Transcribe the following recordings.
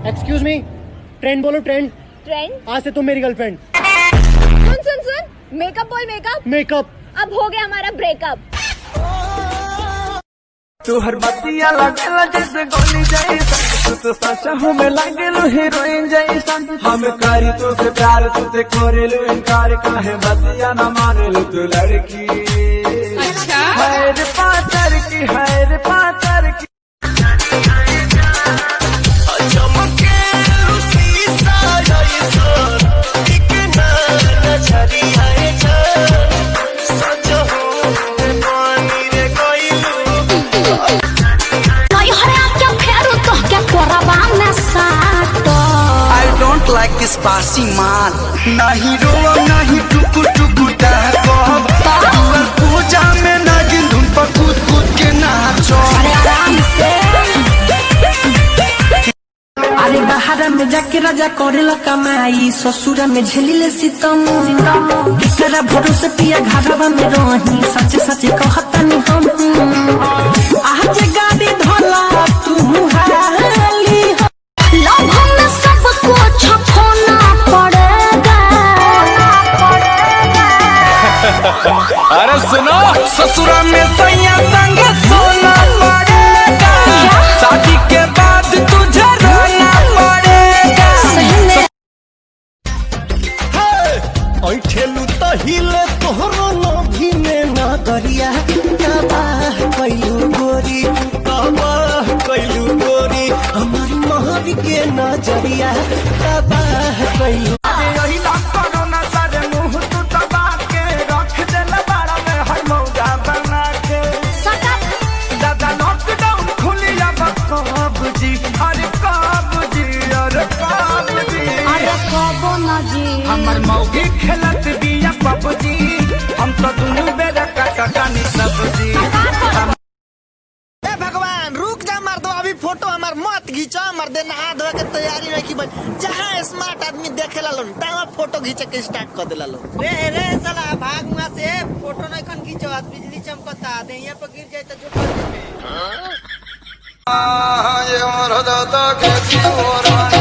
Excuse me, trend बोलो trend. Trend? आज से तुम मेरी गर्लफ्रेंड। सुन सुन सुन, मेकअप बोल मेकअप। मेकअप। अब हो गया हमारा ब्रेकअप। तू हर बतिया लगेला जैसे गोली जैसा, तू तो सचा हूँ मैं लागेलू हीरोइन जैसा। हम करी तो से प्यार तुझे करेलू इनकार, काहे बतिया न मानेलू तू लड़की। अच्छा है रे पातर की, है रे पातर की। like this बासी माल, नहीं रोआ नहीं टुकु टुकु कहब, दुआर पूजा में नागिन धुन पर कूद कूद के नाचो। अरे बाहर में जाके राजा करेला कमाई, ससुरा में झेलिले सितम। किसरा भरोसे पिया घरवा में रही, सच सच कहतनी हम। आज गाड़ी धोला तू हाली, अरे सुनो, ससुरा में सैया संग सोना पड़ेगा, शादी के बाद तुझे रोना पड़ेगा। ऐठेलू तो हिले तोहरो लोभी में ना दरिया, तबाह कैलू गोरी, तबाह कैलू गोरी, हमारी महर के नजरिया तबाह कैलू। हमर मौगी खेलत बिया पबजी, हम तो दुनू बेरा काटानी सब्जी। ए भगवान रुक जा मर्द, अभी फोटो हमार मत खींचो मर्द, नहा धोए के तैयारी नहीं की। जहाँ स्मार्ट आदमी देखे ला लोन तहाँ फोटो खींचे के स्टार्ट कर देला लोन। रे साला भाग में से फोटो नहीं कन खींचो, बिजली चमकता दे यहाँ पर गिर जाए तो जो कर दे। ये मोर दादा कैसी हो रहा है।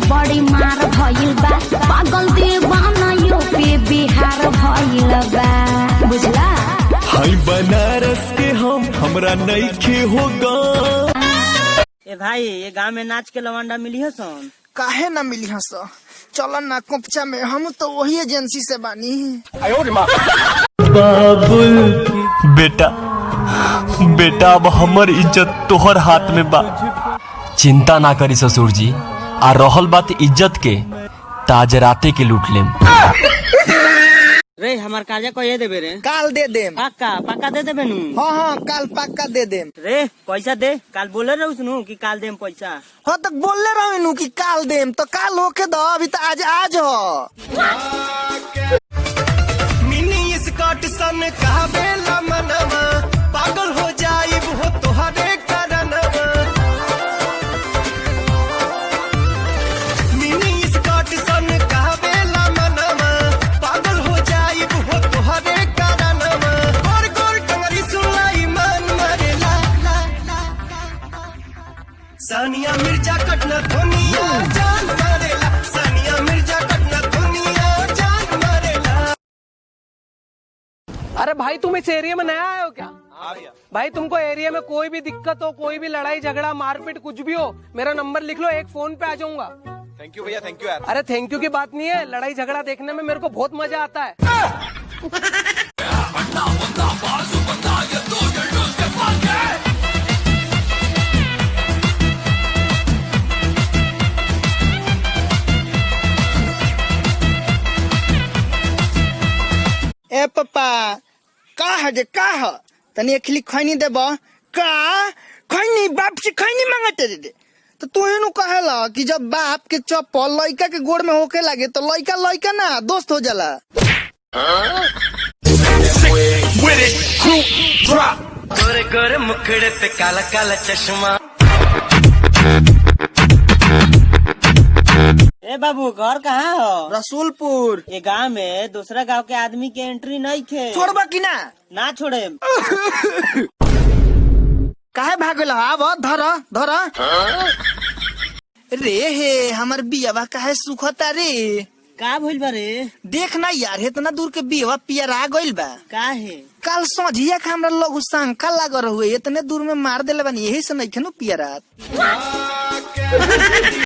बड़ी मार भइल बा, पागल दीवाना यूपी बिहार भइल बा, बुझला। हाय बनारस के हमरा नइखे होगा। ए भाई, ये गांव में नाच के लवंडा मिली है सन? काहे ना मिली है सो, चलो ना कोपचा में, हम तो वही एजेंसी से बानी। बाबुल बेटा, बेटा अब हमर इज्जत तोहर हाथ में बा। चिंता ना करी ससुर जी, आ रहल बात इज्जत के, ताज राते के लूट लेम। रे हमार काजा को ये देबे रे? काल दे देम। पक्का दे देबे नु? हाँ काल पक्का दे देम। रे पैसा दे, काल बोले रहू सुनू कि काल देम पैसा। हाँ तो बोले रहू नु कि काल देम, तो काल होके दो, अभी तो आज हो। मिनी स्कर्ट सन कहबेला मनवा, पागल हो जाइब हो तोहरे कारणवा। मिनी स्कर्ट सन कहबेला मनवा, पागल हो जाइब हो तोहरे कारणवा। गोर गोर टंगरी सुनाई मन मरेला, सानिया मिर्जा कटना दुनिया जान मरेला, सानिया मिर्जा कटना दुनिया जान मरेला। अरे भाई तुम इस एरिया में नया आए हो क्या? भाई तुमको एरिया में कोई भी दिक्कत हो, कोई भी लड़ाई झगड़ा मारपीट कुछ भी हो, मेरा नंबर लिख लो, एक फोन पे आ जाऊंगा। थैंक यू भैया, थैंक यू यार। अरे थैंक यू की बात नहीं है, लड़ाई झगड़ा देखने में मेरे को बहुत मजा आता है। ए पापा का ह तनी अखिली खैनी देब का? खैनी बाप से खैनी मांगते रे, तो तू नु कहेला कि जब बाप के चप्पल लइका के गोड़ में होके लगे तो लइका लइका ना दोस्त हो जाला। गोरे गोरे मुखड़े पे काला काला चश्मा, ए बाबू घर कहाँ हो? रसूलपुर। ये गांव में दूसरा गांव के आदमी के एंट्री नहीं थे। छोड़बा की ना? ना छोड़े। काहे भागल? आव धर धर। रे हे हमर बियावा काहे सुखता रे? का भइल बा रे? देख ना यार, इतना दूर के बियावा पियरा गइल बा। काहे? कल सोझिया के हमरा लघु शंका लग रहुए, इतने दूर में मार देले बानी, यही से नहीं खेनु पियरा।